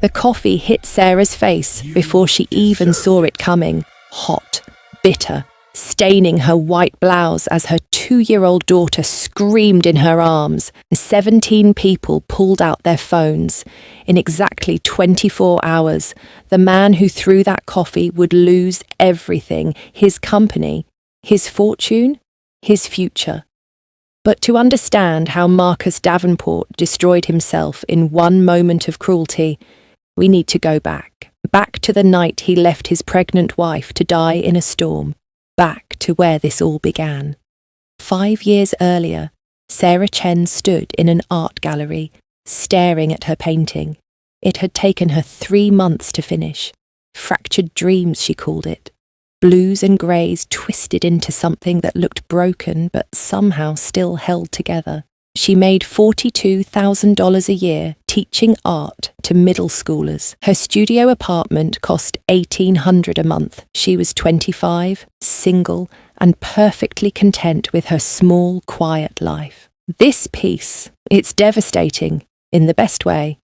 The coffee hit Sarah's face before she even saw it coming, hot, bitter, staining her white blouse as her 2-year-old daughter screamed in her arms. 17 people pulled out their phones. In exactly 24 hours, the man who threw that coffee would lose everything: his company, his fortune, his future. But to understand how Marcus Davenport destroyed himself in one moment of cruelty, we need to go back to the night he left his pregnant wife to die in a storm, back to where this all began. 5 years earlier, Sarah Chen stood in an art gallery, staring at her painting. It had taken her 3 months to finish. Fractured dreams, she called it. Blues and greys twisted into something that looked broken but somehow still held together. She made $42,000 a year teaching art to middle schoolers. Her studio apartment cost $1,800 a month. She was 25, single, and perfectly content with her small, quiet life. This piece, it's devastating, in the best way.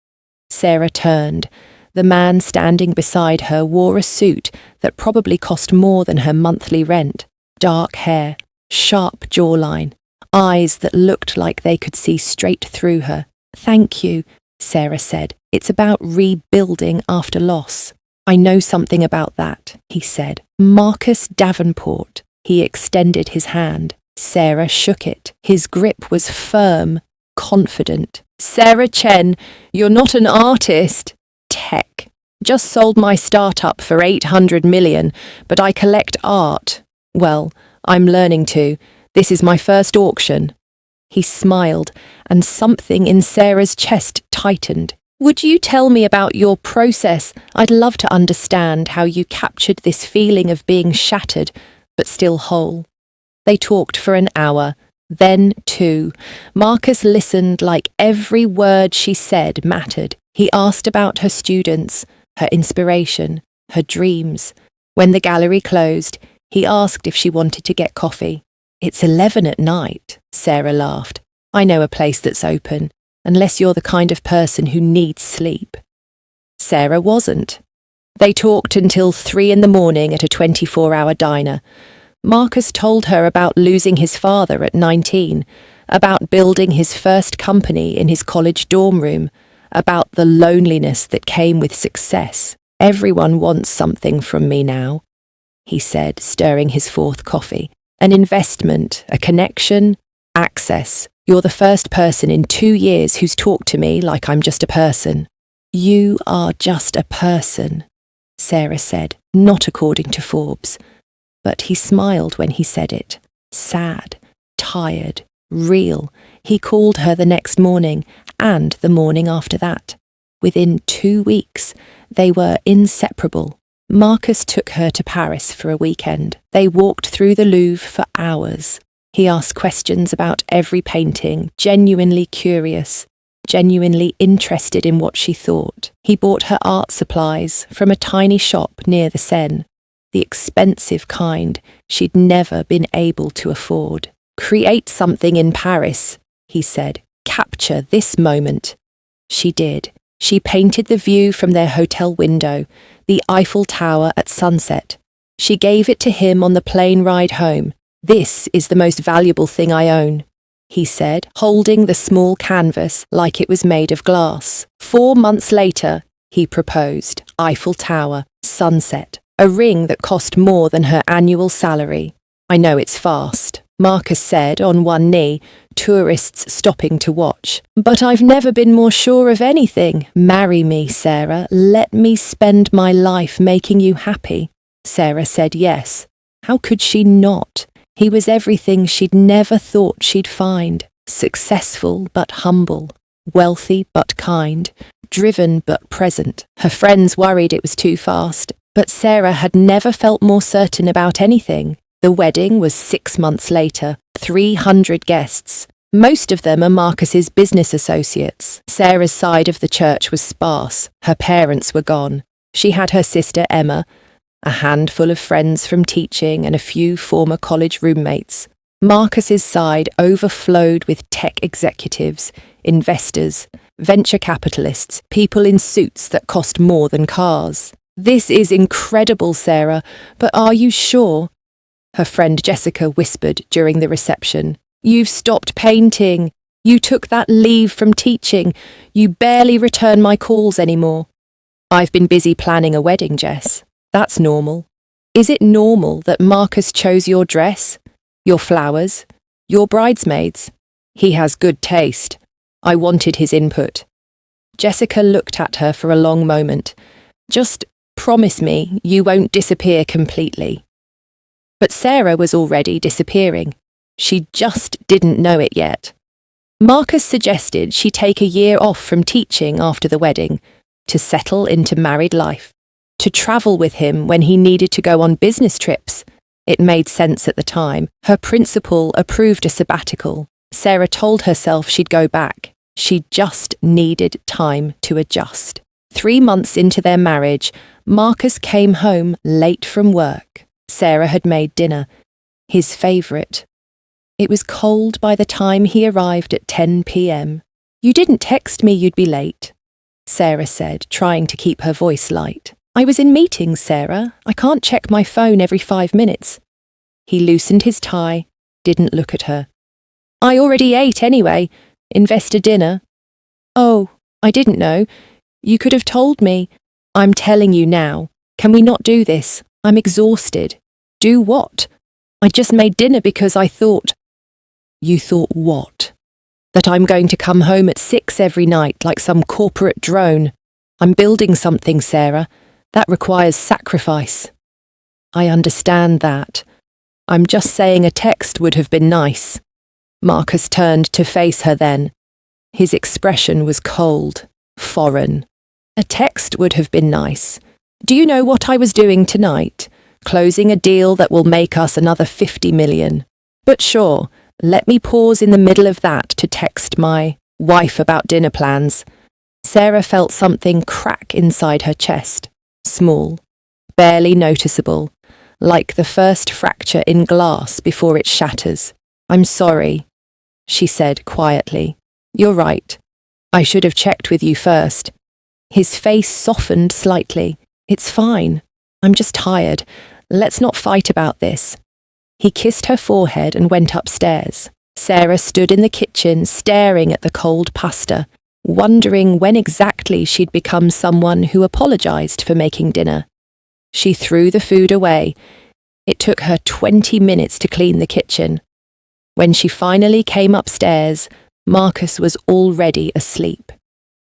Sarah turned. The man standing beside her wore a suit that probably cost more than her monthly rent. Dark hair, sharp jawline, eyes that looked like they could see straight through her. "Thank you," Sarah said. "It's about rebuilding after loss." "I know something about that," he said. "Marcus Davenport." He extended his hand. Sarah shook it. His grip was firm, confident. "Sarah Chen, you're not an artist." "Tech. Just sold my startup for $800 million, but I collect art. Well, I'm learning to. This is my first auction." He smiled, and something in Sarah's chest tightened. "Would you tell me about your process? I'd love to understand how you captured this feeling of being shattered, but still whole." They talked for an hour, then 2. Marcus listened like every word she said mattered. He asked about her students, her inspiration, her dreams. When the gallery closed, he asked if she wanted to get coffee. "It's 11 at night," Sarah laughed. "I know a place that's open, unless you're the kind of person who needs sleep." Sarah wasn't. They talked until 3 in the morning at a 24-hour diner. Marcus told her about losing his father at 19, about building his first company in his college dorm room, about the loneliness that came with success. "Everyone wants something from me now," he said, stirring his 4th coffee. "An investment, a connection, access. You're the first person in 2 years who's talked to me like I'm just a person." "You are just a person," Sarah said, not according to Forbes. But he smiled when he said it. Sad, tired, real. He called her the next morning and the morning after that. Within 2 weeks, they were inseparable. Marcus took her to Paris for a weekend. They walked through the Louvre for hours. He asked questions about every painting, genuinely curious, genuinely interested in what she thought. He bought her art supplies from a tiny shop near the Seine, the expensive kind she'd never been able to afford. "Create something in Paris," he said. "Capture this moment." She did. She painted the view from their hotel window, the Eiffel Tower at sunset. She gave it to him on the plane ride home. "This is the most valuable thing I own," he said, holding the small canvas like it was made of glass. 4 months later, he proposed. Eiffel Tower, sunset, a ring that cost more than her annual salary. "I know it's fast," Marcus said on one knee, tourists stopping to watch. "But I've never been more sure of anything. Marry me, Sarah. Let me spend my life making you happy." Sarah said yes. How could she not? He was everything she'd never thought she'd find. Successful but humble, wealthy but kind, driven but present. Her friends worried it was too fast, but Sarah had never felt more certain about anything. The wedding was 6 months later, 300 guests. Most of them are Marcus's business associates. Sarah's side of the church was sparse. Her parents were gone. She had her sister Emma, a handful of friends from teaching, and a few former college roommates. Marcus's side overflowed with tech executives, investors, venture capitalists, people in suits that cost more than cars. This is incredible, Sarah, but are you sure? Her friend Jessica whispered during the reception. You've stopped painting. You took that leave from teaching. You barely return my calls anymore. I've been busy planning a wedding, Jess. That's normal. Is it normal that Marcus chose your dress, your flowers, your bridesmaids? He has good taste. I wanted his input. Jessica looked at her for a long moment. Just promise me you won't disappear completely. But Sarah was already disappearing. She just didn't know it yet. Marcus suggested she take a year off from teaching after the wedding, to settle into married life, to travel with him when he needed to go on business trips. It made sense at the time. Her principal approved a sabbatical. Sarah told herself she'd go back. She just needed time to adjust. 3 months into their marriage, Marcus came home late from work. Sarah had made dinner, his favourite. It was cold by the time he arrived at 10 p.m. You didn't text me you'd be late, Sarah said, trying to keep her voice light. I was in meetings, Sarah. I can't check my phone every 5 minutes. He loosened his tie, didn't look at her. I already ate anyway. Investor dinner. Oh, I didn't know. You could have told me. I'm telling you now. Can we not do this? I'm exhausted. Do what? I just made dinner because I thought. You thought what? That I'm going to come home at 6 every night like some corporate drone. I'm building something, Sarah. That requires sacrifice. I understand that. I'm just saying a text would have been nice. Marcus turned to face her then. His expression was cold, foreign. A text would have been nice. Do you know what I was doing tonight? Closing a deal that will make us another 50 million. But sure, let me pause in the middle of that to text my wife about dinner plans. Sarah felt something crack inside her chest. Small, barely noticeable, like the first fracture in glass before it shatters. I'm sorry, she said quietly. You're right. I should have checked with you first. His face softened slightly. It's fine. I'm just tired. Let's not fight about this. He kissed her forehead and went upstairs. Sarah stood in the kitchen staring at the cold pasta, wondering when exactly she'd become someone who apologized for making dinner. She threw the food away. It took her 20 minutes to clean the kitchen. When she finally came upstairs, Marcus was already asleep.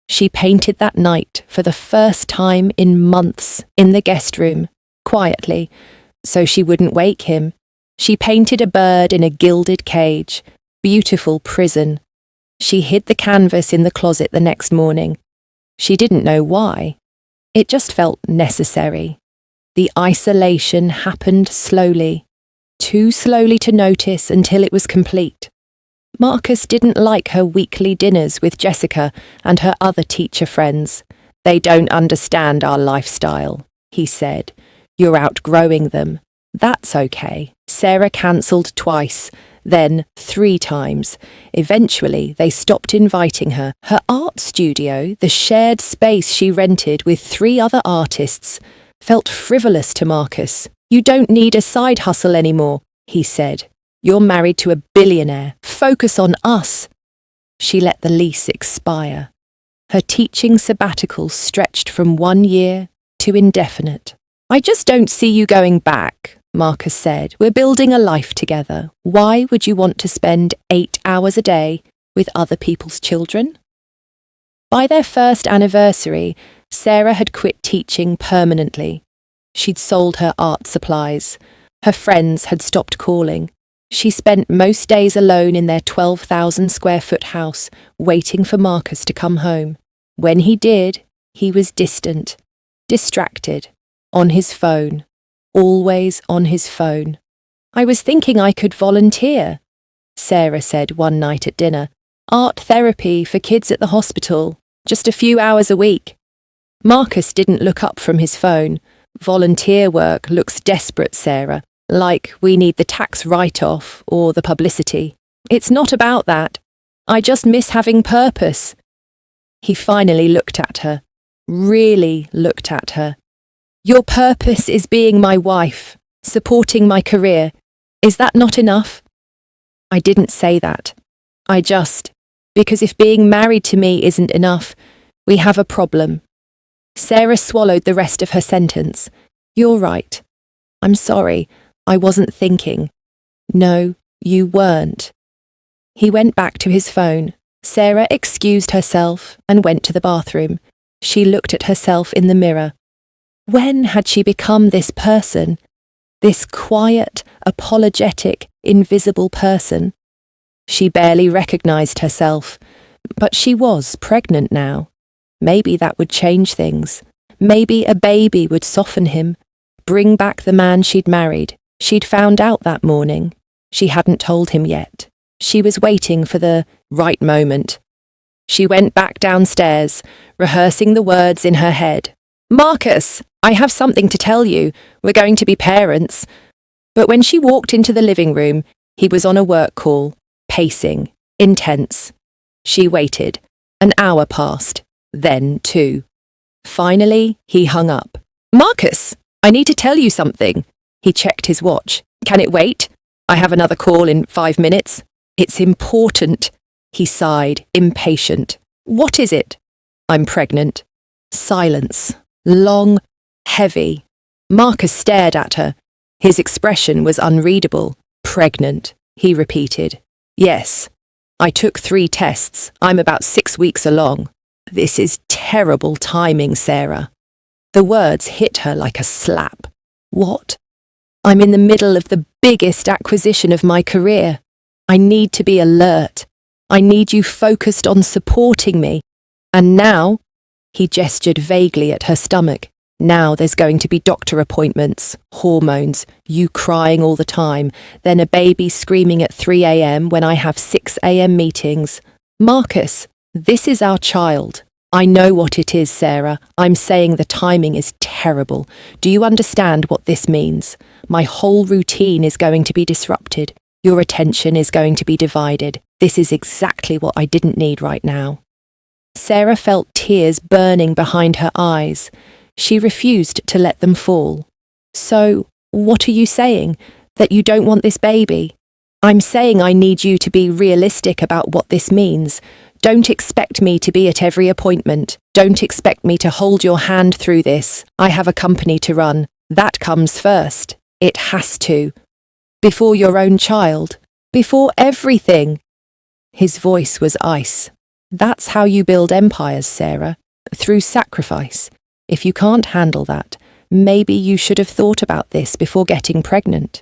She painted that night for the first time in months in the guest room, quietly, so she wouldn't wake him. She painted a bird in a gilded cage, beautiful prison. She hid the canvas in the closet the next morning. She didn't know why. It just felt necessary. The isolation happened slowly, too slowly to notice until it was complete. Marcus didn't like her weekly dinners with Jessica and her other teacher friends. They don't understand our lifestyle, he said. You're outgrowing them. That's okay. Sarah cancelled twice, then 3 times. Eventually, they stopped inviting her. Her art studio, the shared space she rented with 3 other artists, felt frivolous to Marcus. You don't need a side hustle anymore, he said. You're married to a billionaire. Focus on us. She let the lease expire. Her teaching sabbatical stretched from 1 year to indefinite. I just don't see you going back, Marcus said. We're building a life together. Why would you want to spend 8 hours a day with other people's children? By their first anniversary, Sarah had quit teaching permanently. She'd sold her art supplies. Her friends had stopped calling. She spent most days alone in their 12,000 square foot house, waiting for Marcus to come home. When he did, he was distant, distracted, on his phone, always on his phone. I was thinking I could volunteer, Sarah said one night at dinner. Art therapy for kids at the hospital, just a few hours a week. Marcus didn't look up from his phone. Volunteer work looks desperate, Sarah. Like we need the tax write-off or the publicity. It's not about that. I just miss having purpose. He finally looked at her, really looked at her. Your purpose is being my wife, supporting my career. Is that not enough? I didn't say that. Because if being married to me isn't enough, we have a problem. Sarah swallowed the rest of her sentence. You're right. I'm sorry. I wasn't thinking. No, you weren't. He went back to his phone. Sarah excused herself and went to the bathroom. She looked at herself in the mirror. When had she become this person? This quiet, apologetic, invisible person? She barely recognized herself, but she was pregnant now. Maybe that would change things. Maybe a baby would soften him, bring back the man she'd married. She'd found out that morning. She hadn't told him yet. She was waiting for the right moment. She went back downstairs, rehearsing the words in her head. Marcus, I have something to tell you. We're going to be parents. But when she walked into the living room, he was on a work call, pacing, intense. She waited. An hour passed, then 2. Finally, he hung up. Marcus, I need to tell you something. He checked his watch. Can it wait? I have another call in 5 minutes. It's important. He sighed, impatient. What is it? I'm pregnant. Silence. Long, heavy. Marcus stared at her. His expression was unreadable. Pregnant, he repeated. Yes. I took 3 tests. I'm about 6 weeks along. This is terrible timing, Sarah. The words hit her like a slap. What? I'm in the middle of the biggest acquisition of my career. I need to be alert. I need you focused on supporting me. And now, he gestured vaguely at her stomach. Now there's going to be doctor appointments, hormones, you crying all the time, then a baby screaming at 3 a.m. when I have 6 a.m. meetings. Marcus, this is our child. I know what it is, Sarah. I'm saying the timing is terrible. Do you understand what this means? My whole routine is going to be disrupted. Your attention is going to be divided. This is exactly what I didn't need right now. Sarah felt tears burning behind her eyes. She refused to let them fall. So, what are you saying? That you don't want this baby? I'm saying I need you to be realistic about what this means. Don't expect me to be at every appointment. Don't expect me to hold your hand through this. I have a company to run. That comes first. It has to. Before your own child. Before everything. His voice was ice. That's how you build empires, Sarah. Through sacrifice. If you can't handle that, maybe you should have thought about this before getting pregnant.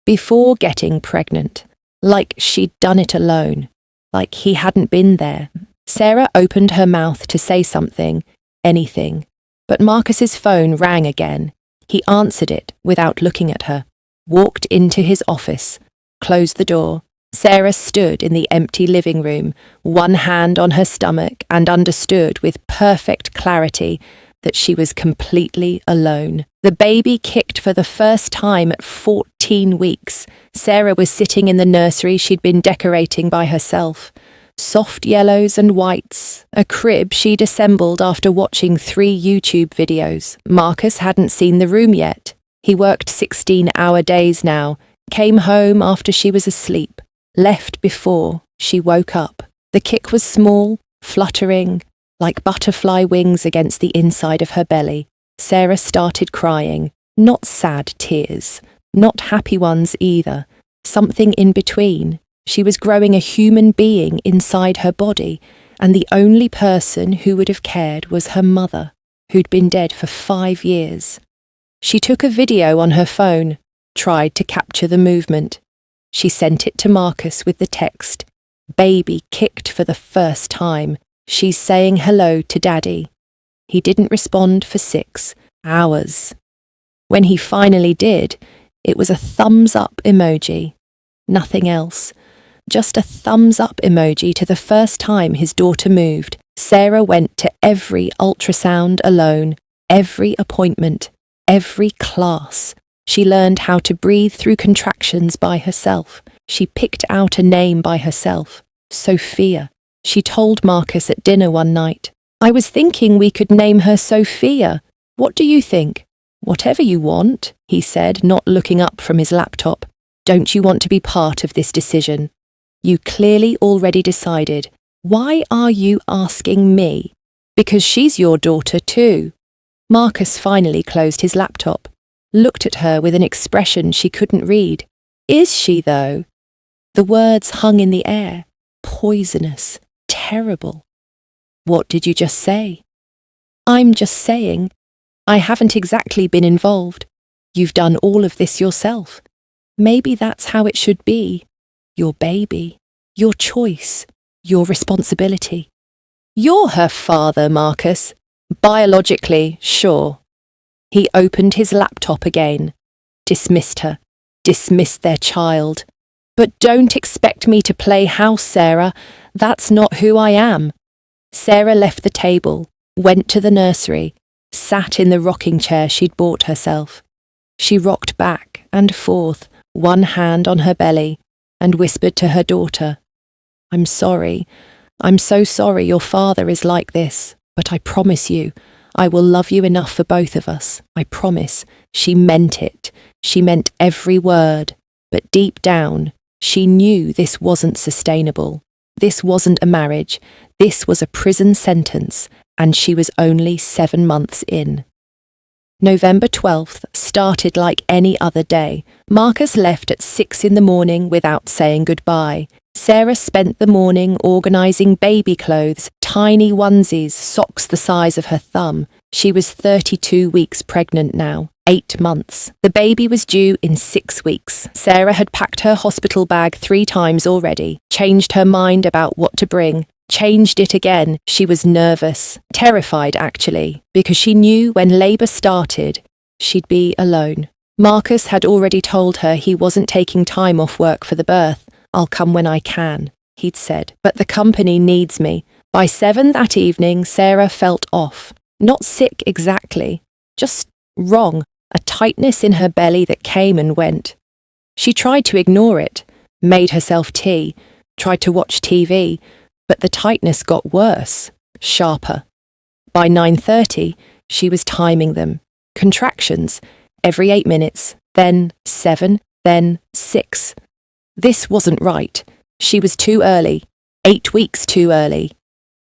Before getting pregnant. Like she'd done it alone. Like he hadn't been there. Sarah opened her mouth to say something, anything. But Marcus's phone rang again. He answered it without looking at her. Walked into his office. Closed the door. Sarah stood in the empty living room, one hand on her stomach, and understood with perfect clarity that she was completely alone. The baby kicked for the first time at 14 weeks. Sarah was sitting in the nursery she'd been decorating by herself. Soft yellows and whites, a crib she'd assembled after watching 3 YouTube videos. Marcus hadn't seen the room yet. He worked 16-hour days now, came home after she was asleep, left before she woke up. The kick was small, fluttering, like butterfly wings against the inside of her belly. Sarah started crying, not sad tears, not happy ones either, something in between. She was growing a human being inside her body, and the only person who would have cared was her mother, who'd been dead for 5 years. She took a video on her phone, tried to capture the movement. She sent it to Marcus with the text, "Baby kicked for the first time. She's saying hello to Daddy." He didn't respond for 6 hours. When he finally did, it was a thumbs up emoji. Nothing else. Just a thumbs up emoji to the first time his daughter moved. Sarah went to every ultrasound alone, every appointment, every class. She learned how to breathe through contractions by herself. She picked out a name by herself. Sophia. She told Marcus at dinner one night, I was thinking we could name her Sophia. What do you think? Whatever you want, he said, not looking up from his laptop. Don't you want to be part of this decision? You clearly already decided. Why are you asking me? Because she's your daughter too. Marcus finally closed his laptop, looked at her with an expression she couldn't read. Is she, though? The words hung in the air. Poisonous. Terrible. What did you just say? I'm just saying. I haven't exactly been involved. You've done all of this yourself. Maybe that's how it should be. Your baby. Your choice. Your responsibility. You're her father, Marcus. Biologically, sure. He opened his laptop again. Dismissed her. Dismissed their child. But don't expect me to play house, Sarah. That's not who I am. Sarah left the table, went to the nursery, sat in the rocking chair she'd bought herself. She rocked back and forth, one hand on her belly, and whispered to her daughter, I'm sorry. I'm so sorry your father is like this, but I promise you, I will love you enough for both of us. I promise. She meant it. She meant every word. But deep down, she knew this wasn't sustainable. This wasn't a marriage. This was a prison sentence, and she was only 7 months in. November 12th started like any other day. Marcus left at 6 in the morning without saying goodbye. Sarah spent the morning organising baby clothes, tiny onesies, socks the size of her thumb. She was 32 weeks pregnant now, 8 months. The baby was due in 6 weeks. Sarah had packed her hospital bag 3 times already, changed her mind about what to bring, changed it again. She was nervous, terrified actually, because she knew when labour started, she'd be alone. Marcus had already told her he wasn't taking time off work for the birth. I'll come when I can, he'd said, but the company needs me. By 7 that evening, Sarah felt off. Not sick exactly, just wrong, a tightness in her belly that came and went. She tried to ignore it, made herself tea, tried to watch TV, but the tightness got worse, sharper. By 9:30, she was timing them. Contractions, every 8 minutes, then 7, then 6. This wasn't right. She was too early. 8 weeks too early.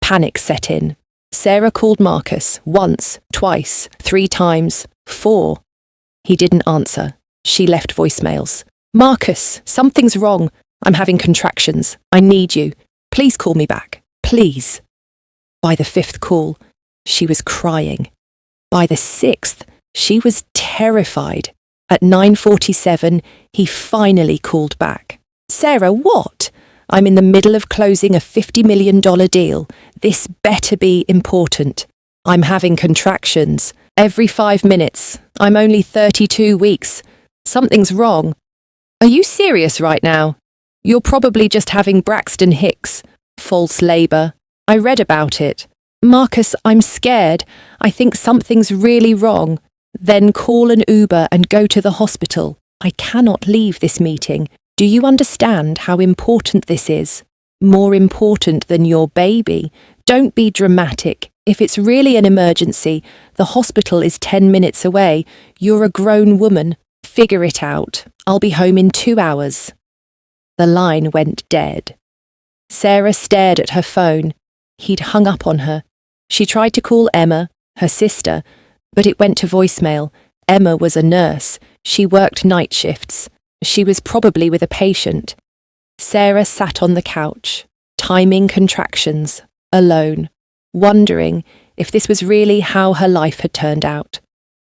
Panic set in. Sarah called Marcus once, twice, 3 times, 4. He didn't answer. She left voicemails. Marcus, something's wrong. I'm having contractions. I need you. Please call me back. Please. By the 5th call, she was crying. By the 6th, she was terrified. At 9:47, he finally called back. Sarah, what? I'm in the middle of closing a $50 million deal. This better be important. I'm having contractions. Every 5 minutes. I'm only 32 weeks. Something's wrong. Are you serious right now? You're probably just having Braxton Hicks. False labour. I read about it. Marcus, I'm scared. I think something's really wrong. Then call an Uber and go to the hospital. I cannot leave this meeting. Do you understand how important this is? More important than your baby. Don't be dramatic. If it's really an emergency, the hospital is 10 minutes away. You're a grown woman. Figure it out. I'll be home in 2 hours. The line went dead. Sarah stared at her phone. He'd hung up on her. She tried to call Emma, her sister, but it went to voicemail. Emma was a nurse. She worked night shifts. She was probably with a patient. Sarah sat on the couch, timing contractions, alone, wondering if this was really how her life had turned out,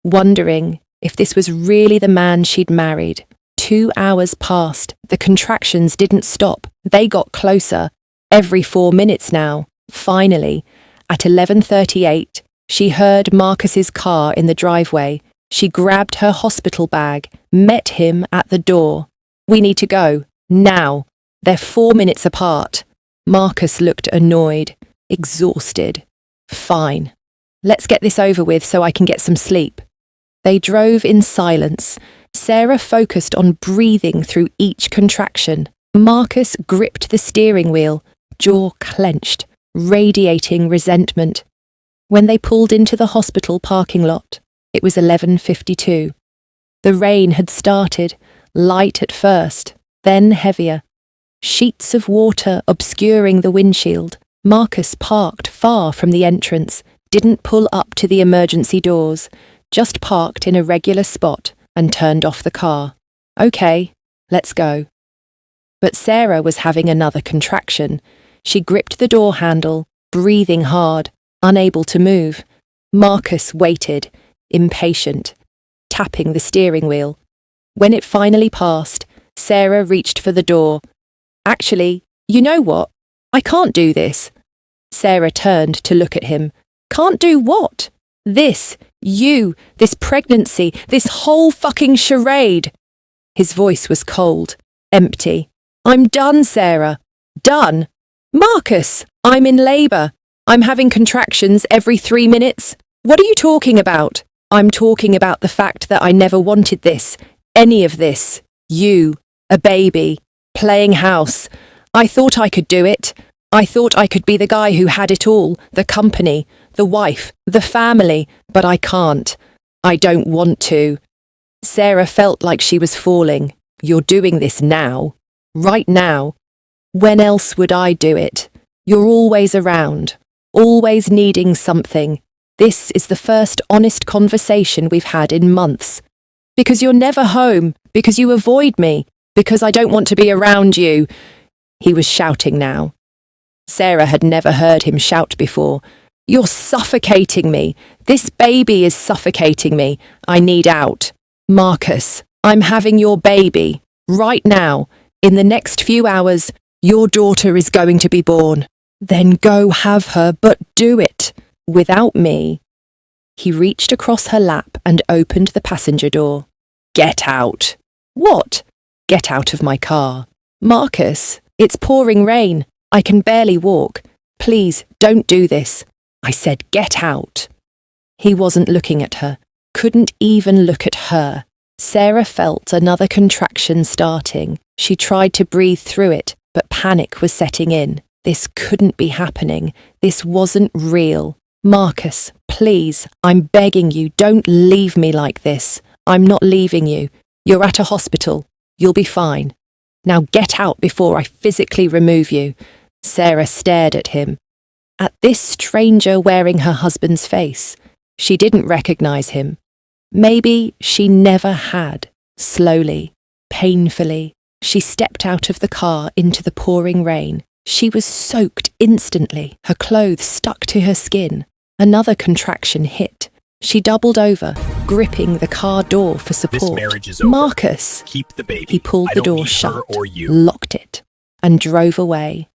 wondering if this was really the man she'd married. 2 hours passed. The contractions didn't stop. They got closer, every 4 minutes now. Finally, at 11:38, she heard Marcus's car in the driveway. She grabbed her hospital bag, met him at the door. We need to go, now. They're 4 minutes apart. Marcus looked annoyed, exhausted. Fine. Let's get this over with so I can get some sleep. They drove in silence. Sarah focused on breathing through each contraction. Marcus gripped the steering wheel, jaw clenched, radiating resentment. When they pulled into the hospital parking lot, it was 11:52. The rain had started, light at first, then heavier. Sheets of water obscuring the windshield. Marcus parked far from the entrance, didn't pull up to the emergency doors, just parked in a regular spot and turned off the car. Okay, let's go. But Sarah was having another contraction. She gripped the door handle, breathing hard, unable to move. Marcus waited, impatient, tapping the steering wheel. When it finally passed, Sarah reached for the door. Actually, you know what? I can't do this. Sarah turned to look at him. Can't do what? This, you, this pregnancy, this whole fucking charade. His voice was cold, empty. I'm done, Sarah. Done. Marcus, I'm in labour. I'm having contractions every 3 minutes. What are you talking about? I'm talking about the fact that I never wanted this, any of this. You, a baby, playing house. I thought I could do it. I thought I could be the guy who had it all, the company, the wife, the family, but I can't. I don't want to. Sarah felt like she was falling. You're doing this now. Right now. When else would I do it? You're always around, always needing something. This is the first honest conversation we've had in months. Because you're never home, because you avoid me, because I don't want to be around you. He was shouting now. Sarah had never heard him shout before. You're suffocating me. This baby is suffocating me. I need out. Marcus, I'm having your baby. Right now. In the next few hours, your daughter is going to be born. Then go have her, but do it. Without me. He reached across her lap and opened the passenger door. Get out. What? Get out of my car. Marcus, it's pouring rain. I can barely walk. Please, don't do this. I said get out. He wasn't looking at her, couldn't even look at her. Sarah felt another contraction starting. She tried to breathe through it, but panic was setting in. This couldn't be happening. This wasn't real. Marcus, please, I'm begging you, don't leave me like this. I'm not leaving you. You're at a hospital. You'll be fine. Now get out before I physically remove you. Sarah stared at him. At this stranger wearing her husband's face, she didn't recognize him. Maybe she never had. Slowly, painfully, she stepped out of the car into the pouring rain. She was soaked instantly, her clothes stuck to her skin. Another contraction hit. She doubled over, gripping the car door for support. This marriage is over. Marcus! Keep the baby. He pulled I the don't door need shut, her or you. locked it, and drove away.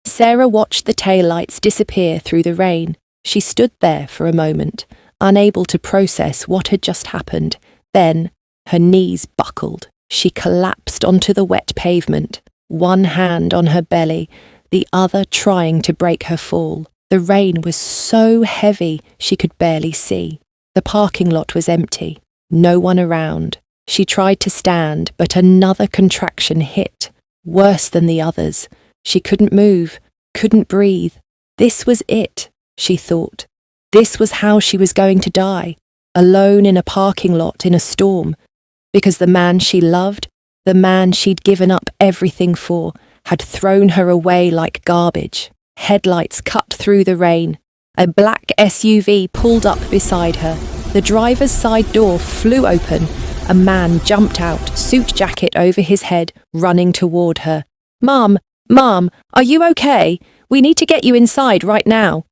Sarah watched the taillights disappear through the rain. She stood there for a moment, unable to process what had just happened. Then, her knees buckled. She collapsed onto the wet pavement, one hand on her belly, the other trying to break her fall. The rain was so heavy she could barely see. The parking lot was empty, no one around. She tried to stand, but another contraction hit, worse than the others. She couldn't move, couldn't breathe. This was it, she thought. This was how she was going to die, alone in a parking lot in a storm, because the man she loved, the man she'd given up everything for, had thrown her away like garbage. Headlights cut through the rain. A black SUV pulled up beside her. The driver's side door flew open. A man jumped out, suit jacket over his head, running toward her. Mom, are you okay? We need to get you inside right now.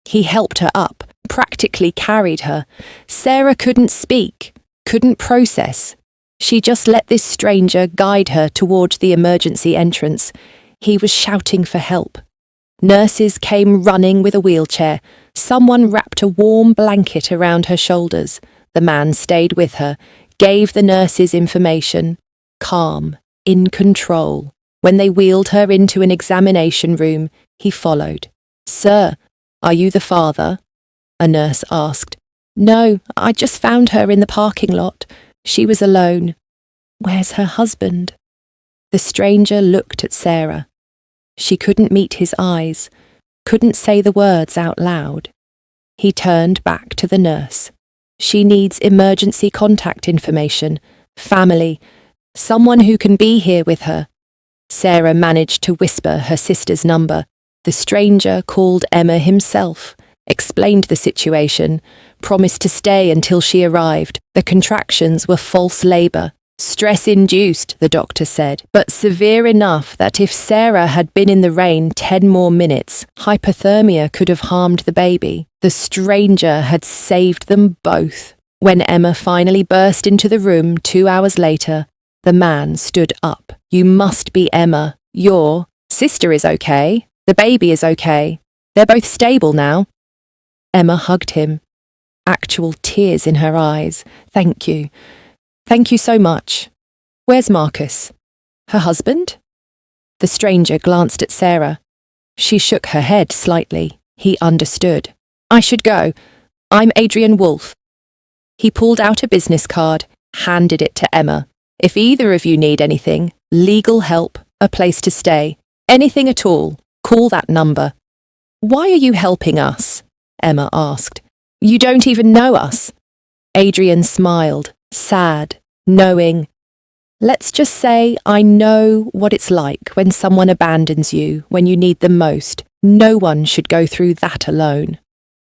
He helped her up, practically carried her. Sarah couldn't speak, couldn't process. She just let this stranger guide her toward the emergency entrance. He was shouting for help. Nurses came running with a wheelchair. Someone wrapped a warm blanket around her shoulders. The man stayed with her, gave the nurses information. Calm, in control. When they wheeled her into an examination room, he followed. Sir, are you the father? A nurse asked. No, I just found her in the parking lot. She was alone. Where's her husband? The stranger looked at Sarah. She couldn't meet his eyes, couldn't say the words out loud. He turned back to the nurse. She needs emergency contact information, family, someone who can be here with her. Sarah managed to whisper her sister's number. The stranger called Emma himself, explained the situation, promised to stay until she arrived. The contractions were false labour. Stress-induced, the doctor said, but severe enough that if Sarah had been in the rain 10 more minutes, hypothermia could have harmed the baby. The stranger had saved them both. When Emma finally burst into the room 2 hours later, the man stood up. "You must be Emma. Your sister is okay. The baby is okay. They're both stable now." Emma hugged him, actual tears in her eyes. "Thank you. Thank you so much. Where's Marcus? Her husband?" The stranger glanced at Sarah. She shook her head slightly. He understood. "I should go. I'm Adrian Wolfe." He pulled out a business card, handed it to Emma. "If either of you need anything, legal help, a place to stay, anything at all, call that number." "Why are you helping us?" Emma asked. "You don't even know us." Adrian smiled, sad, knowing. "Let's just say I know what it's like when someone abandons you when you need them most. No one should go through that alone."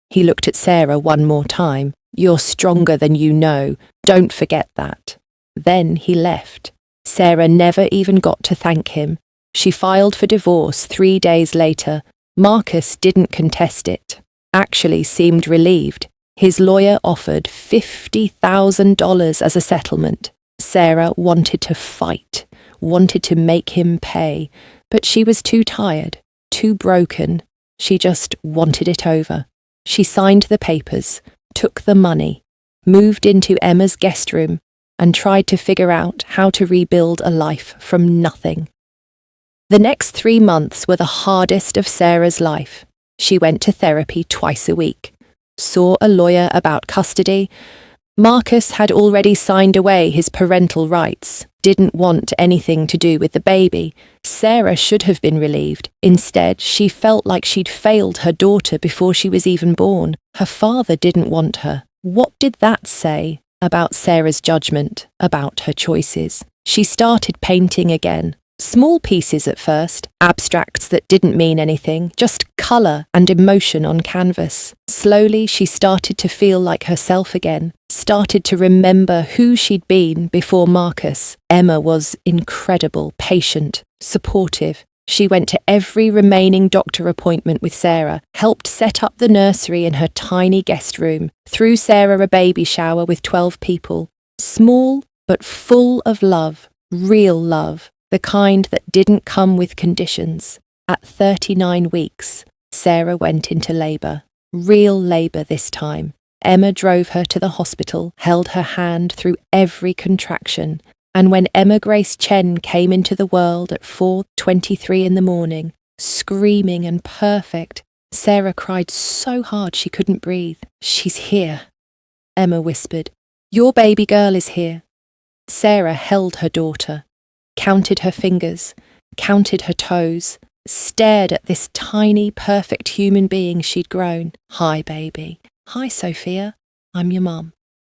He looked at Sarah one more time. "You're stronger than you know. Don't forget that." Then he left. Sarah never even got to thank him. She filed for divorce 3 days later. Marcus didn't contest it. Actually seemed relieved. His lawyer offered $50,000 as a settlement. Sarah wanted to fight, wanted to make him pay, but she was too tired, too broken. She just wanted it over. She signed the papers, took the money, moved into Emma's guest room, and tried to figure out how to rebuild a life from nothing. The next 3 months were the hardest of Sarah's life. She went to therapy twice a week. Saw a lawyer about custody. Marcus had already signed away his parental rights, didn't want anything to do with the baby. Sarah should have been relieved. Instead, she felt like she'd failed her daughter before she was even born. Her father didn't want her. What did that say about Sarah's judgment, about her choices? She started painting again. Small pieces at first, abstracts that didn't mean anything, just colour and emotion on canvas. Slowly she started to feel like herself again, started to remember who she'd been before Marcus. Emma was incredible, patient, supportive. She went to every remaining doctor appointment with Sarah, helped set up the nursery in her tiny guest room, threw Sarah a baby shower with 12 people. Small but full of love, real love. The kind that didn't come with conditions. At 39 weeks, Sarah went into labour. Real labour this time. Emma drove her to the hospital, held her hand through every contraction, and when Emma Grace Chen came into the world at 4:23 in the morning, screaming and perfect, Sarah cried so hard she couldn't breathe. "She's here," Emma whispered. "Your baby girl is here." Sarah held her daughter, counted her fingers, counted her toes, stared at this tiny, perfect human being she'd grown. "Hi, baby. Hi, Sophia. I'm your mum.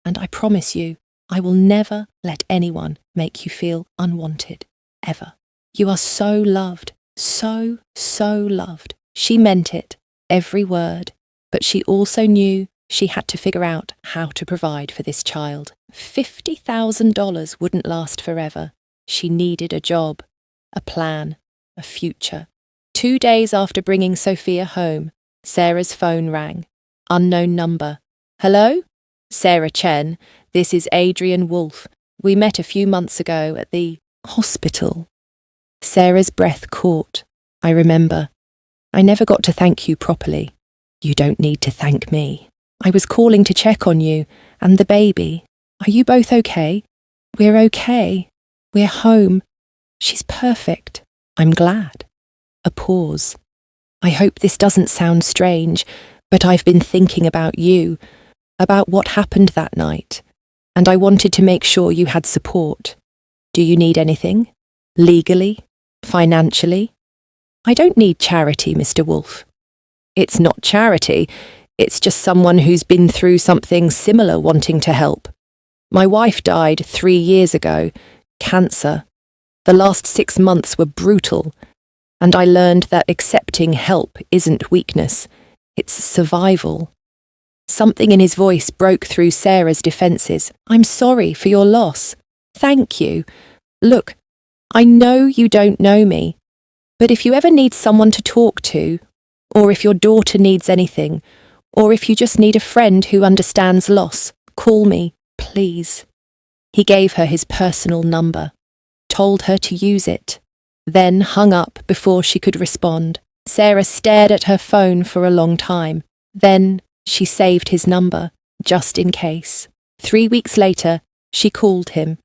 And I promise you, I will never let anyone make you feel unwanted. Ever. You are so loved. So, so loved." She meant it, every word, but she also knew she had to figure out how to provide for this child. $50,000 wouldn't last forever. She needed a job, a plan, a future. 2 days after bringing Sophia home, Sarah's phone rang. Unknown number. "Hello? Sarah Chen, this is Adrian Wolfe. We met a few months ago at the hospital." Sarah's breath caught. "I remember. I never got to thank you properly." "You don't need to thank me. I was calling to check on you and the baby. Are you both okay?" "We're okay. We're home. She's perfect. I'm glad." A pause. "I hope this doesn't sound strange, but I've been thinking about you, about what happened that night, and I wanted to make sure you had support. Do you need anything? Legally? Financially?" "I don't need charity, Mr. Wolfe." "It's not charity. It's just someone who's been through something similar wanting to help. My wife died 3 years ago, cancer. The last 6 months were brutal, and I learned that accepting help isn't weakness, it's survival. Something in his voice broke through Sarah's defences. I'm sorry for your loss. Thank you. Look, I know you don't know me, but if you ever need someone to talk to, or if your daughter needs anything, or if you just need a friend who understands loss, call me, please. He gave her his personal number, told her to use it, then hung up before she could respond. Sarah stared at her phone for a long time. Then she saved his number, just in case. 3 weeks later, she called him.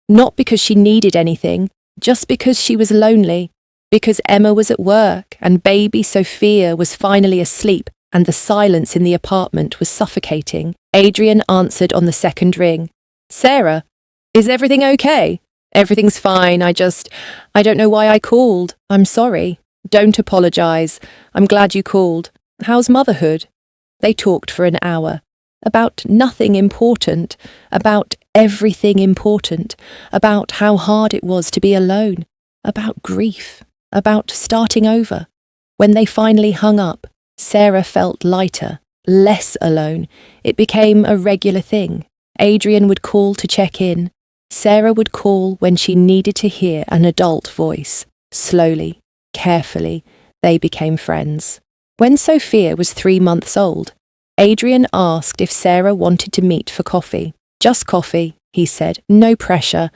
Not because she needed anything, just because she was lonely, because Emma was at work and baby Sophia was finally asleep and the silence in the apartment was suffocating. Adrian answered on the second ring. Sarah, is everything okay? Everything's fine, I don't know why I called. I'm sorry. Don't apologise. I'm glad you called. How's motherhood? They talked for an hour. About nothing important, about everything important, about how hard it was to be alone, about grief, about starting over. When they finally hung up, Sarah felt lighter, less alone. It became a regular thing. Adrian would call to check in. Sarah would call when she needed to hear an adult voice. Slowly, carefully, they became friends. When Sophia was 3 months old, Adrian asked if Sarah wanted to meet for coffee. Just coffee, he said. No pressure.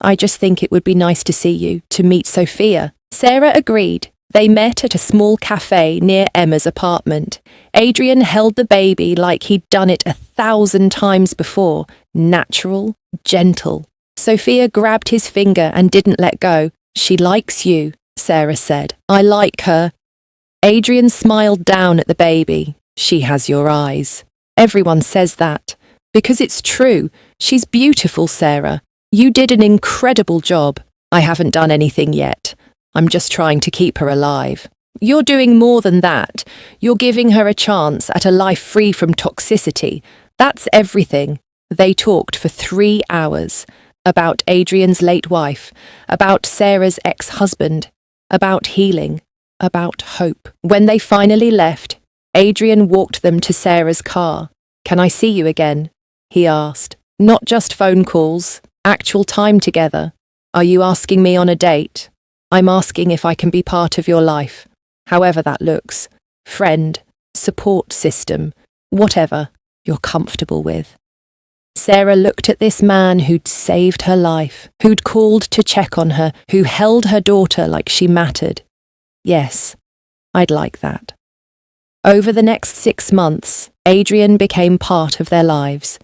I just think it would be nice to see you, to meet Sophia. Sarah agreed. They met at a small cafe near Emma's apartment. Adrian held the baby like he'd done it 1,000 times before. Natural, gentle. Sophia grabbed his finger and didn't let go. She likes you, Sarah said. I like her. Adrian smiled down at the baby. She has your eyes. Everyone says that. Because it's true. She's beautiful, Sarah. You did an incredible job. I haven't done anything yet. I'm just trying to keep her alive. You're doing more than that. You're giving her a chance at a life free from toxicity. That's everything. They talked for 3 hours. About Adrian's late wife, about Sarah's ex-husband, about healing, about hope. When they finally left, Adrian walked them to Sarah's car. Can I see you again? He asked. Not just phone calls, actual time together. Are you asking me on a date? I'm asking if I can be part of your life, however that looks. Friend, support system, whatever you're comfortable with. Sarah looked at this man who'd saved her life, who'd called to check on her, who held her daughter like she mattered. Yes, I'd like that. Over the next 6 months, Adrian became part of their lives.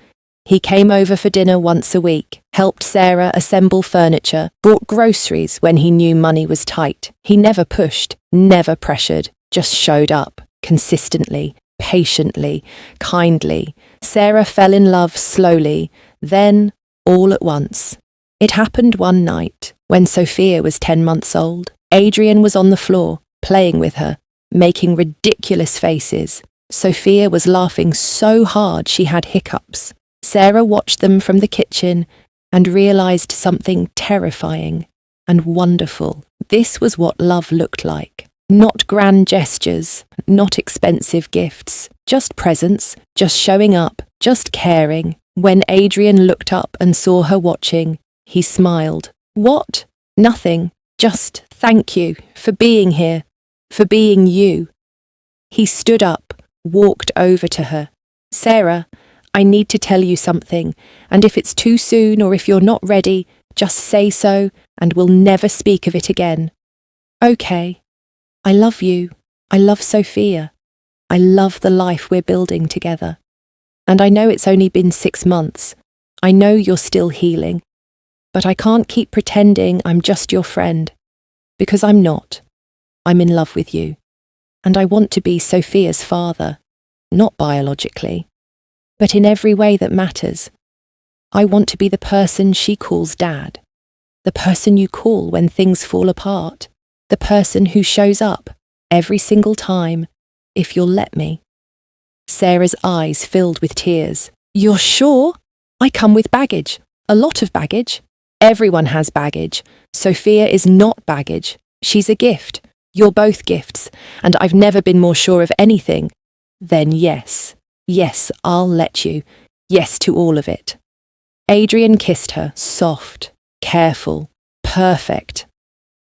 He came over for dinner once a week, helped Sarah assemble furniture, bought groceries when he knew money was tight. He never pushed, never pressured, just showed up, consistently, patiently, kindly. Sarah fell in love slowly, then all at once. It happened one night, when Sophia was 10 months old. Adrian was on the floor, playing with her, making ridiculous faces. Sophia was laughing so hard she had hiccups. Sarah watched them from the kitchen and realised something terrifying and wonderful. This was what love looked like. Not grand gestures, not expensive gifts, just presence, just showing up, just caring. When Adrian looked up and saw her watching, he smiled. What? Nothing. Just thank you for being here, for being you. He stood up, walked over to her. Sarah, I need to tell you something, and if it's too soon or if you're not ready, just say so and we'll never speak of it again. Okay. I love you. I love Sophia. I love the life we're building together. And I know it's only been 6 months. I know you're still healing. But I can't keep pretending I'm just your friend. Because I'm not. I'm in love with you. And I want to be Sophia's father. Not biologically. But in every way that matters. I want to be the person she calls Dad. The person you call when things fall apart. The person who shows up every single time, if you'll let me. Sarah's eyes filled with tears. You're sure? I come with baggage. A lot of baggage. Everyone has baggage. Sophia is not baggage. She's a gift. You're both gifts, and I've never been more sure of anything. Then yes. Yes, I'll let you. Yes to all of it. Adrian kissed her, soft, careful, perfect.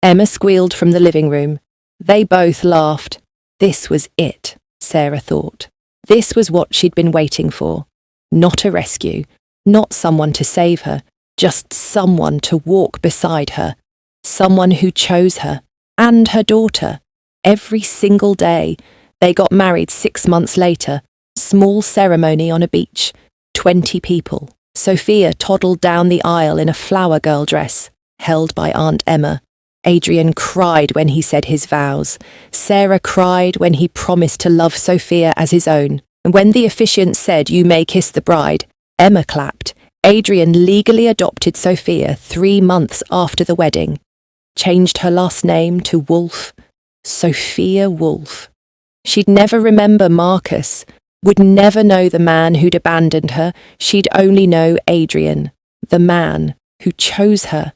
Emma squealed from the living room. They both laughed. This was it, Sarah thought. This was what she'd been waiting for. Not a rescue, not someone to save her, just someone to walk beside her, someone who chose her and her daughter. Every single day. They got married 6 months later. Small ceremony on a beach. 20 people. Sophia toddled down the aisle in a flower girl dress, held by Aunt Emma. Adrian cried when he said his vows. Sarah cried when he promised to love Sophia as his own. And when the officiant said, "You may kiss the bride," Emma clapped. Adrian legally adopted Sophia 3 months after the wedding. Changed her last name to Wolf. Sophia Wolf. She'd never remember Marcus, would never know the man who'd abandoned her. She'd only know Adrian, the man who chose her.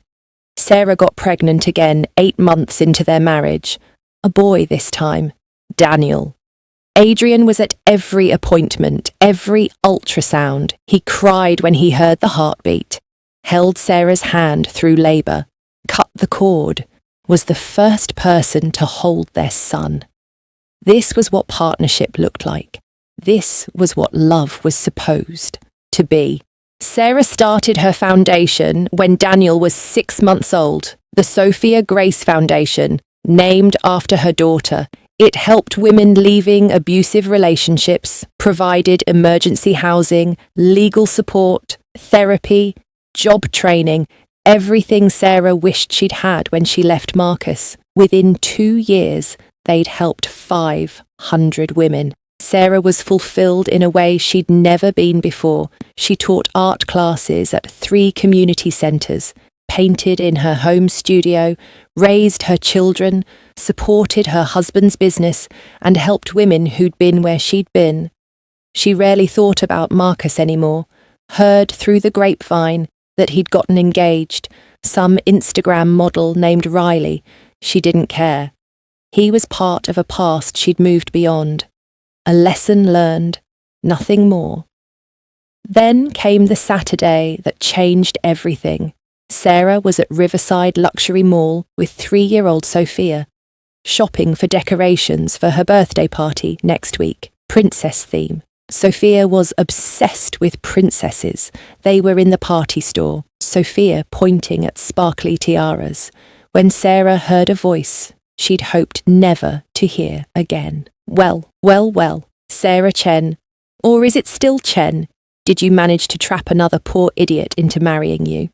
Sarah got pregnant again 8 months into their marriage. A boy this time, Daniel. Adrian was at every appointment, every ultrasound. He cried when he heard the heartbeat, held Sarah's hand through labour, cut the cord, was the first person to hold their son. This was what partnership looked like. This was what love was supposed to be. Sarah started her foundation when Daniel was 6 months old, the Sophia Grace Foundation, named after her daughter. It helped women leaving abusive relationships, provided emergency housing, legal support, therapy, job training, everything Sarah wished she'd had when she left Marcus. Within 2 years, they'd helped 500 women. Sarah was fulfilled in a way she'd never been before. She taught art classes at 3 community centres, painted in her home studio, raised her children, supported her husband's business, and helped women who'd been where she'd been. She rarely thought about Marcus anymore, heard through the grapevine that he'd gotten engaged, some Instagram model named Riley. She didn't care. He was part of a past she'd moved beyond. A lesson learned, nothing more. Then came the Saturday that changed everything. Sarah was at Riverside Luxury Mall with 3-year-old Sophia, shopping for decorations for her birthday party next week, princess theme. Sophia was obsessed with princesses. They were in the party store, Sophia pointing at sparkly tiaras, when Sarah heard a voice she'd hoped never to hear again. Well, Sarah Chen. Or is it still Chen? Did you manage to trap another poor idiot into marrying you?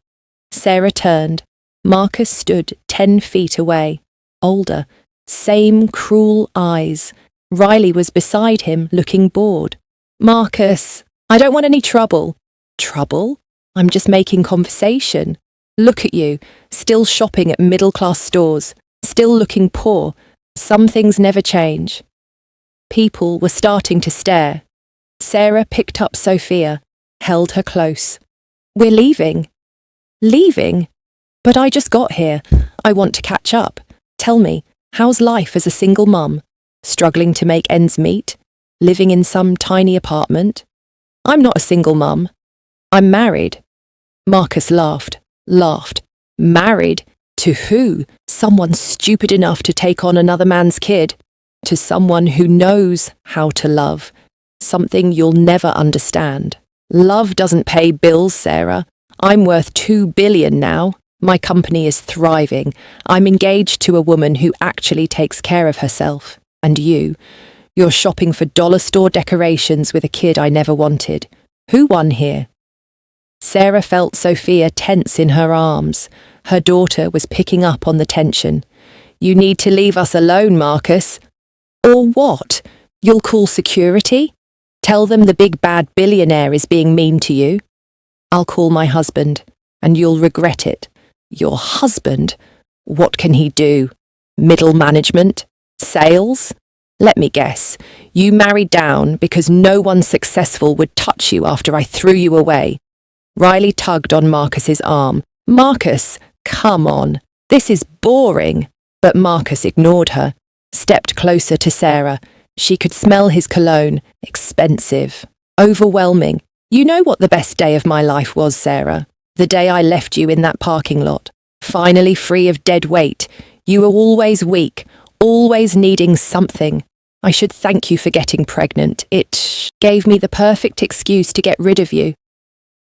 Sarah turned. Marcus stood 10 feet away, older, same cruel eyes. Riley was beside him, looking bored. Marcus, I don't want any trouble. Trouble? I'm just making conversation. Look at you, still shopping at middle-class stores, still looking poor. Some things never change. People were starting to stare. Sarah picked up Sophia, held her close. We're leaving. Leaving? But I just got here. I want to catch up. Tell me, how's life as a single mum? Struggling to make ends meet? Living in some tiny apartment? I'm not a single mum. I'm married. Marcus laughed. Married? To who? Someone stupid enough to take on another man's kid. To someone who knows how to love. Something you'll never understand. Love doesn't pay bills, Sarah. I'm worth $2 billion now. My company is thriving. I'm engaged to a woman who actually takes care of herself. And you're shopping for dollar store decorations with a kid I never wanted. Who won here? Sarah felt Sophia tense in her arms. Her daughter was picking up on the tension. You need to leave us alone, Marcus. Or what? You'll call security? Tell them the big bad billionaire is being mean to you? I'll call my husband, and you'll regret it. Your husband? What can he do? Middle management? Sales? Let me guess. You married down because no one successful would touch you after I threw you away. Riley tugged on Marcus's arm. Marcus, come on. This is boring. But Marcus ignored her, stepped closer to Sarah. She could smell his cologne. Expensive. Overwhelming. You know what the best day of my life was, Sarah? The day I left you in that parking lot. Finally free of dead weight. You were always weak, always needing something. I should thank you for getting pregnant. It gave me the perfect excuse to get rid of you.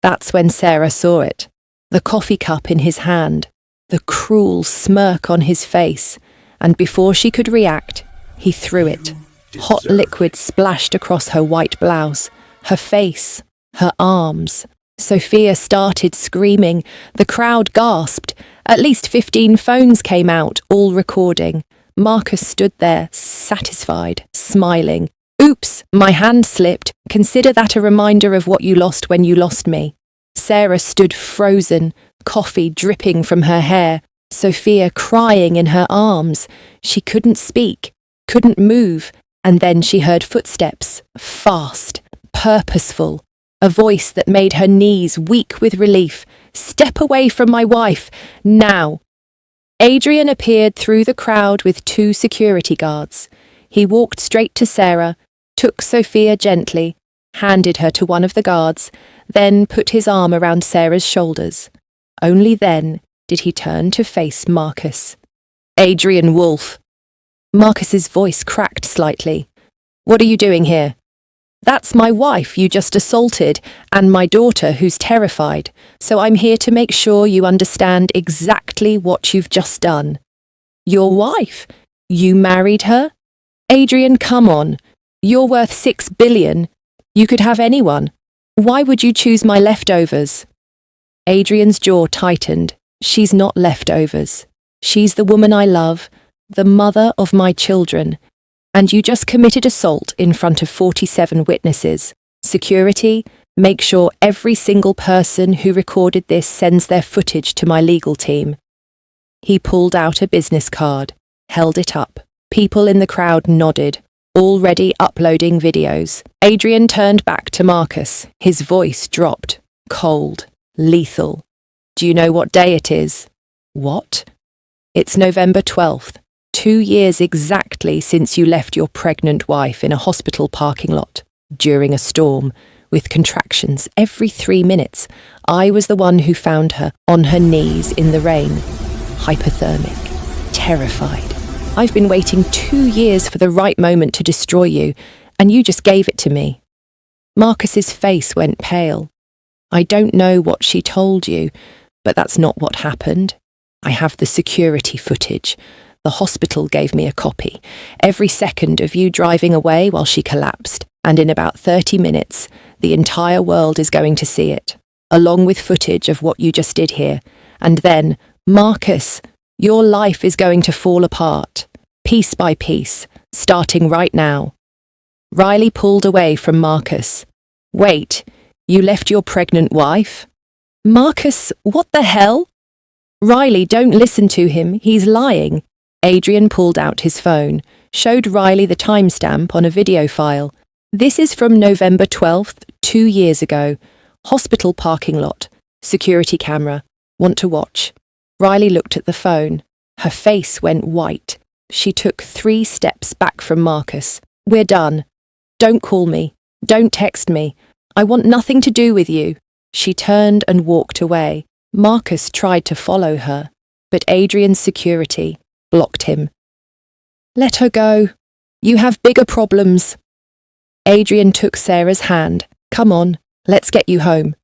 That's when Sarah saw it. The coffee cup in his hand, the cruel smirk on his face, and before she could react, he threw it. Hot liquid splashed across her white blouse, her face, her arms. Sophia started screaming. The crowd gasped. At least 15 phones came out, all recording. Marcus stood there, satisfied, smiling. Oops, my hand slipped. Consider that a reminder of what you lost when you lost me. Sarah stood frozen, coffee dripping from her hair, Sophia crying in her arms. She couldn't speak, couldn't move, and then she heard footsteps, fast, purposeful, a voice that made her knees weak with relief. Step away from my wife, now. Adrian appeared through the crowd with 2 security guards. He walked straight to Sarah, took Sophia gently, handed her to one of the guards, then put his arm around Sarah's shoulders. Only then did he turn to face Marcus. Adrian Wolfe. Marcus's voice cracked slightly. What are you doing here? That's my wife you just assaulted, and my daughter who's terrified, so I'm here to make sure you understand exactly what you've just done. Your wife? You married her? Adrian, come on. You're worth $6 billion. You could have anyone. Why would you choose my leftovers? Adrian's jaw tightened. She's not leftovers. She's the woman I love, the mother of my children. And you just committed assault in front of 47 witnesses. Security, make sure every single person who recorded this sends their footage to my legal team. He pulled out a business card, held it up. People in the crowd nodded, already uploading videos. Adrian turned back to Marcus. His voice dropped, cold, lethal. Do you know what day it is? What? It's November 12th. 2 years exactly since you left your pregnant wife in a hospital parking lot during a storm with contractions every 3 minutes. I was the one who found her on her knees in the rain, hypothermic, terrified. I've been waiting 2 years for the right moment to destroy you, and you just gave it to me. Marcus's face went pale. I don't know what she told you, but that's not what happened. I have the security footage. The hospital gave me a copy. Every second of you driving away while she collapsed, and in about 30 minutes, the entire world is going to see it, along with footage of what you just did here. And then, Marcus, your life is going to fall apart, piece by piece, starting right now. Riley pulled away from Marcus. Wait, you left your pregnant wife? Marcus, what the hell? Riley, don't listen to him, he's lying. Adrian pulled out his phone, showed Riley the timestamp on a video file. This is from November 12th, 2 years ago. Hospital parking lot. Security camera. Want to watch? Riley looked at the phone. Her face went white. She took 3 steps back from Marcus. We're done. Don't call me. Don't text me. I want nothing to do with you. She turned and walked away. Marcus tried to follow her, but Adrian's security blocked him. Let her go. You have bigger problems. Adrian took Sarah's hand. Come on, let's get you home.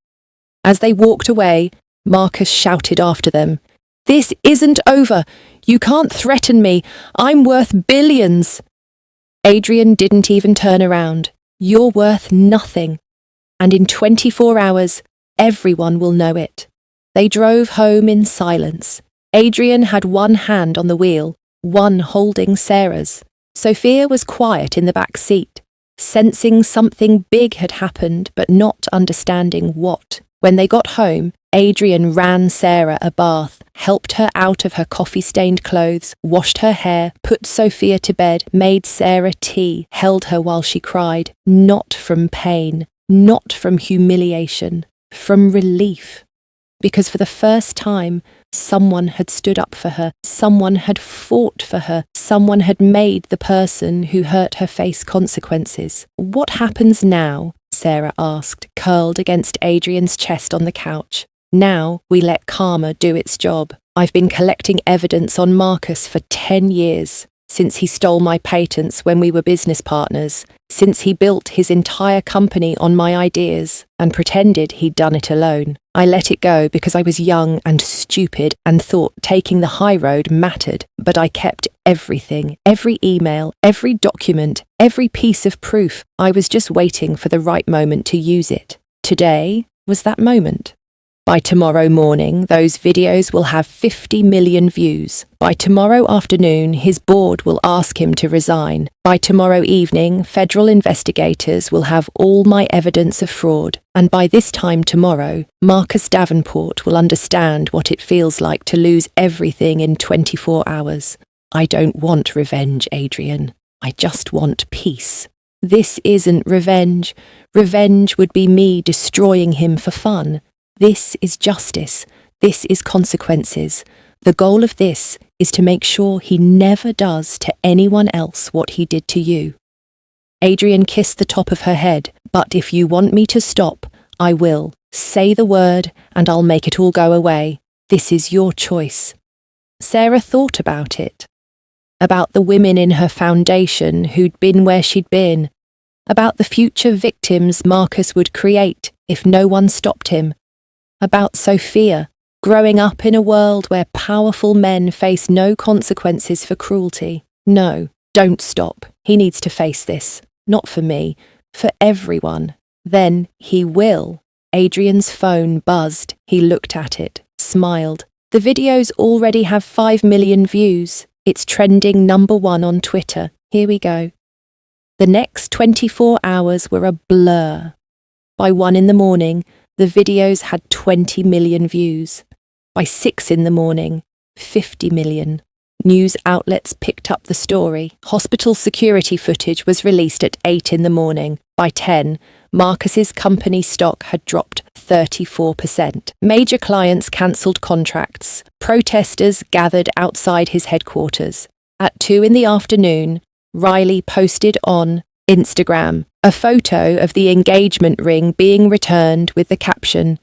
As they walked away, Marcus shouted after them. This isn't over. You can't threaten me. I'm worth billions. Adrian didn't even turn around. You're worth nothing. And in 24 hours, everyone will know it. They drove home in silence. Adrian had one hand on the wheel, one holding Sarah's. Sophia was quiet in the back seat, sensing something big had happened but not understanding what. When they got home, Adrian ran Sarah a bath, helped her out of her coffee-stained clothes, washed her hair, put Sophia to bed, made Sarah tea, held her while she cried, not from pain, not from humiliation, from relief. Because for the first time, someone had stood up for her, someone had fought for her, someone had made the person who hurt her face consequences. "What happens now?" Sarah asked, curled against Adrian's chest on the couch. "Now we let karma do its job. I've been collecting evidence on Marcus for 10 years, since he stole my patents when we were business partners, since he built his entire company on my ideas and pretended he'd done it alone. I let it go because I was young and stupid and thought taking the high road mattered, but I kept everything, every email, every document, every piece of proof. I was just waiting for the right moment to use it. Today was that moment. By tomorrow morning, those videos will have 50 million views. By tomorrow afternoon, his board will ask him to resign. By tomorrow evening, federal investigators will have all my evidence of fraud. And by this time tomorrow, Marcus Davenport will understand what it feels like to lose everything in 24 hours. I don't want revenge, Adrian. I just want peace. This isn't revenge. Revenge would be me destroying him for fun. This is justice. This is consequences. The goal of this is to make sure he never does to anyone else what he did to you." Adrian kissed the top of her head. "But if you want me to stop, I will. Say the word and I'll make it all go away. This is your choice." Sarah thought about it. About the women in her foundation who'd been where she'd been. About the future victims Marcus would create if no one stopped him. About Sophia, growing up in a world where powerful men face no consequences for cruelty. No, don't stop. He needs to face this. Not for me, for everyone. Then he will. Adrian's phone buzzed. He looked at it, smiled. The videos already have 5 million views. It's trending #1 on Twitter. Here we go. The next 24 hours were a blur. By 1 in the morning, the videos had 20 million views. By 6 in the morning, 50 million. News outlets picked up the story. Hospital security footage was released at 8 in the morning. By 10, Marcus's company stock had dropped 34%. Major clients cancelled contracts. Protesters gathered outside his headquarters. At 2 in the afternoon, Riley posted on Instagram a photo of the engagement ring being returned with the caption,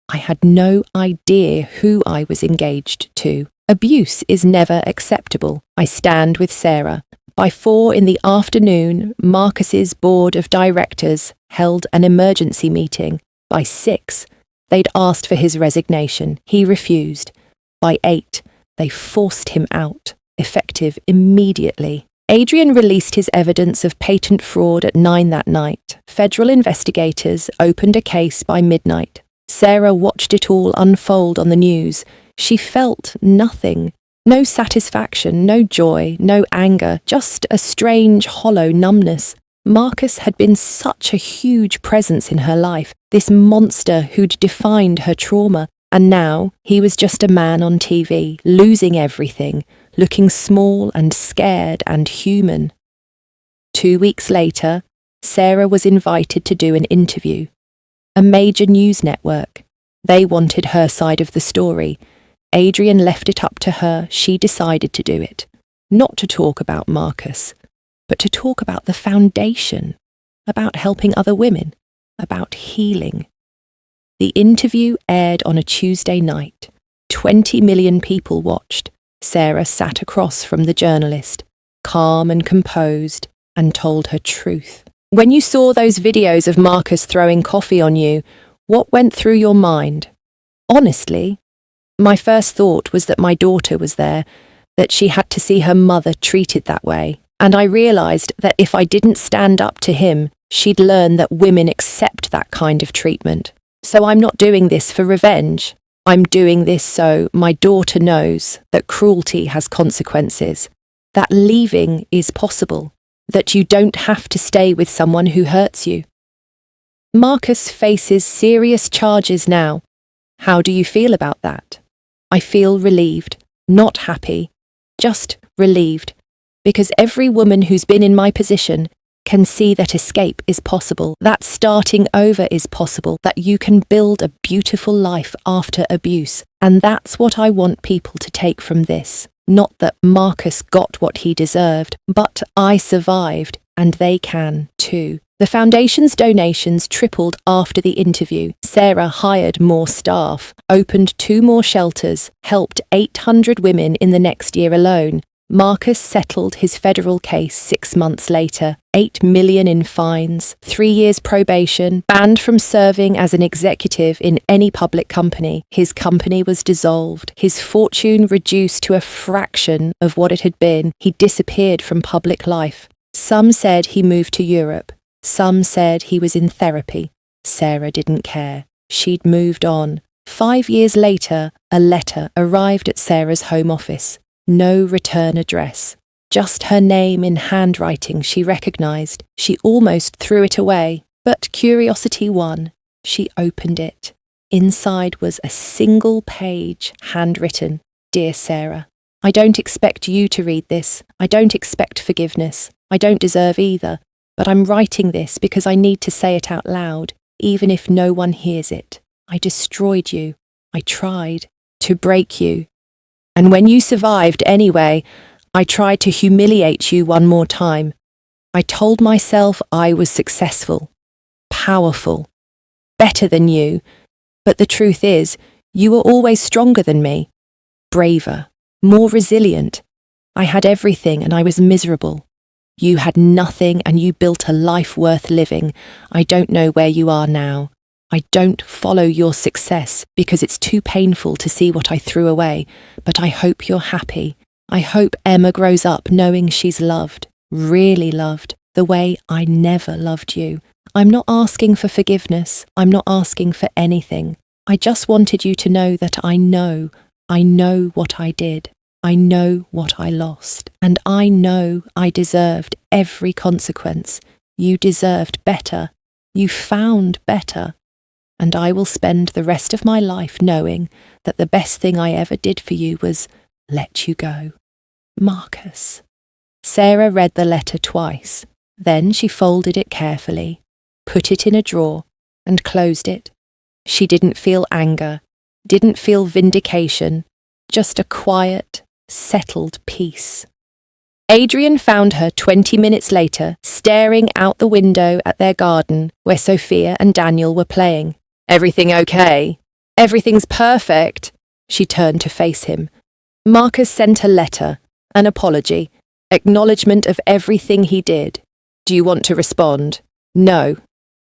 "I had no idea who I was engaged to. Abuse is never acceptable. I stand with Sarah." By 4 in the afternoon, Marcus's board of directors held an emergency meeting. By 6, they'd asked for his resignation. He refused. By 8, they forced him out, effective immediately. Adrian released his evidence of patent fraud at 9 that night. Federal investigators opened a case by midnight. Sarah watched it all unfold on the news. She felt nothing. No satisfaction, no joy, no anger, just a strange, hollow numbness. Marcus had been such a huge presence in her life, this monster who'd defined her trauma, and now he was just a man on TV, losing everything, looking small and scared and human. 2 weeks later, Sarah was invited to do an interview. A major news network. They wanted her side of the story. Adrian left it up to her. She decided to do it. Not to talk about Marcus, but to talk about the foundation, about helping other women, about healing. The interview aired on a Tuesday night. 20 million people watched. Sarah sat across from the journalist, calm and composed, and told her truth. "When you saw those videos of Marcus throwing coffee on you, what went through your mind?" "Honestly, my first thought was that my daughter was there, that she had to see her mother treated that way. And I realised that if I didn't stand up to him, she'd learn that women accept that kind of treatment. So I'm not doing this for revenge. I'm doing this so my daughter knows that cruelty has consequences, that leaving is possible, that you don't have to stay with someone who hurts you." Marcus faces serious charges now. How do you feel about that? I feel relieved, not happy, just relieved, because every woman who's been in my position can see that escape is possible, that starting over is possible, that you can build a beautiful life after abuse. And that's what I want people to take from this. Not that Marcus got what he deserved, but I survived, and they can too. The foundation's donations tripled after the interview. Sarah hired more staff, opened 2 more shelters, helped 800 women in the next year alone. Marcus settled his federal case 6 months later, $8 million in fines, 3 years probation, banned from serving as an executive in any public company. His company was dissolved, his fortune reduced to a fraction of what it had been. He disappeared from public life. Some said he moved to Europe. Some said he was in therapy. Sarah didn't care. She'd moved on. 5 years later, a letter arrived at Sarah's home office. No return address. Just her name in handwriting she recognised. She almost threw it away, but curiosity won. She opened it. Inside was a single page, handwritten. Dear Sarah, I don't expect you to read this. I don't expect forgiveness. I don't deserve either. But I'm writing this because I need to say it out loud, even if no one hears it. I destroyed you. I tried to break you. And when you survived anyway, I tried to humiliate you one more time. I told myself I was successful, powerful, better than you. But the truth is, you were always stronger than me, braver, more resilient. I had everything and I was miserable. You had nothing and you built a life worth living. I don't know where you are now. I don't follow your success because it's too painful to see what I threw away, but I hope you're happy. I hope Emma grows up knowing she's loved, really loved, the way I never loved you. I'm not asking for forgiveness. I'm not asking for anything. I just wanted you to know that I know what I did. I know what I lost, and I know I deserved every consequence. You deserved better. You found better. And I will spend the rest of my life knowing that the best thing I ever did for you was let you go. Marcus. Sarah read the letter twice. Then she folded it carefully, put it in a drawer, and closed it. She didn't feel anger, didn't feel vindication, just a quiet, settled peace. Adrian found her 20 minutes later, staring out the window at their garden where Sophia and Daniel were playing. Everything okay? Everything's perfect. She turned to face him. Marcus sent a letter, an apology, acknowledgement of everything he did. Do you want to respond? No.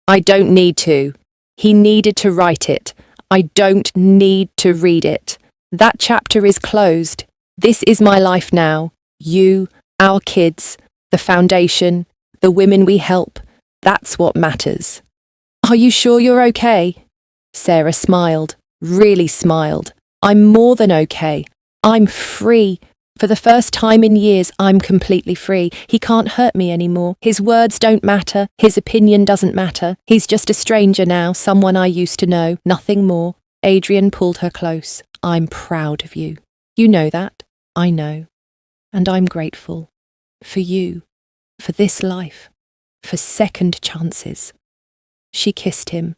I don't need to. He needed to write it. I don't need to read it. That chapter is closed. This is my life now. You, our kids, the foundation, the women we help. That's what matters. Are you sure you're okay? Sarah smiled, really smiled. I'm more than okay. I'm free. For the first time in years, I'm completely free. He can't hurt me anymore. His words don't matter. His opinion doesn't matter. He's just a stranger now, someone I used to know, nothing more. Adrian pulled her close. I'm proud of you. You know that. I know. And I'm grateful. For you. For this life. For second chances. She kissed him.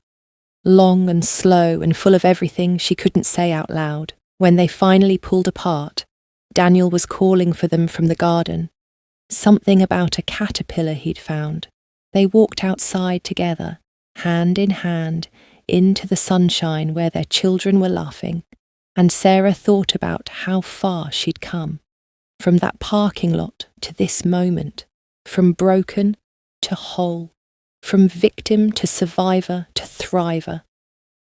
Long and slow and full of everything she couldn't say out loud. When they finally pulled apart, Daniel was calling for them from the garden. Something about a caterpillar he'd found. They walked outside together, hand in hand, into the sunshine where their children were laughing, and Sarah thought about how far she'd come. From that parking lot to this moment, from broken to whole, from victim to survivor to thriver.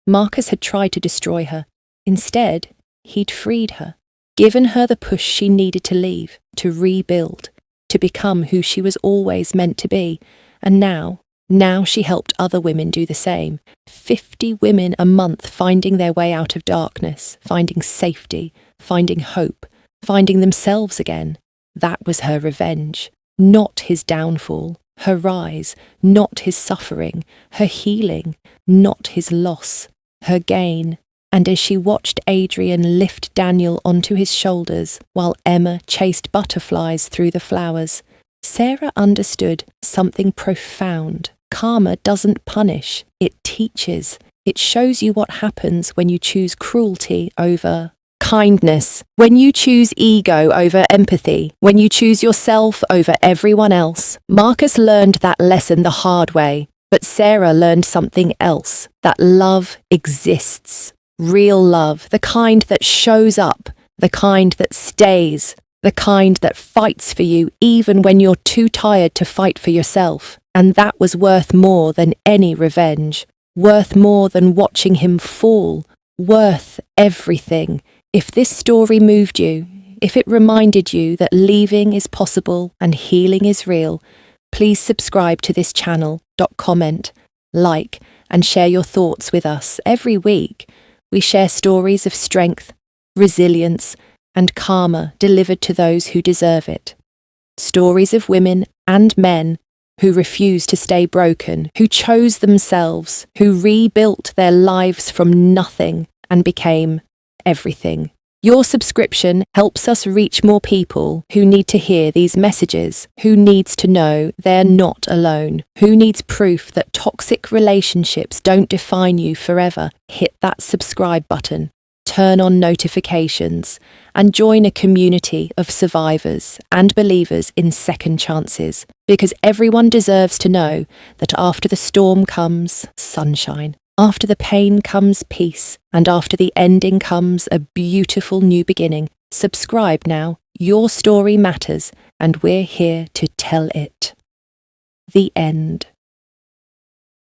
Marcus had tried to destroy her. Instead, he'd freed her, given her the push she needed to leave, to rebuild, to become who she was always meant to be. And now she helped other women do the same. 50 women a month finding their way out of darkness, finding safety, finding hope, finding themselves again. That was her revenge, not his downfall. Her rise, not his suffering. Her healing, not his loss. Her gain, And as she watched Adrian lift Daniel onto his shoulders while Emma chased butterflies through the flowers, Sarah understood something profound. Karma doesn't punish, it teaches. It shows you what happens when you choose cruelty over kindness, when you choose ego over empathy, when you choose yourself over everyone else. Marcus learned that lesson the hard way, but Sarah learned something else, that love exists. Real love, the kind that shows up, the kind that stays, the kind that fights for you even when you're too tired to fight for yourself. And that was worth more than any revenge, worth more than watching him fall, worth everything. If this story moved you, if it reminded you that leaving is possible and healing is real, please subscribe to this channel, comment, like, and share your thoughts with us. Every week, we share stories of strength, resilience, and karma delivered to those who deserve it. Stories of women and men who refused to stay broken, who chose themselves, who rebuilt their lives from nothing and became everything. Your subscription helps us reach more people who need to hear these messages, who needs to know they're not alone, who needs proof that toxic relationships don't define you forever. Hit that subscribe button, turn on notifications, and join a community of survivors and believers in second chances, because everyone deserves to know that after the storm comes sunshine. After the pain comes peace, and after the ending comes a beautiful new beginning. Subscribe now. Your story matters, and we're here to tell it. The end.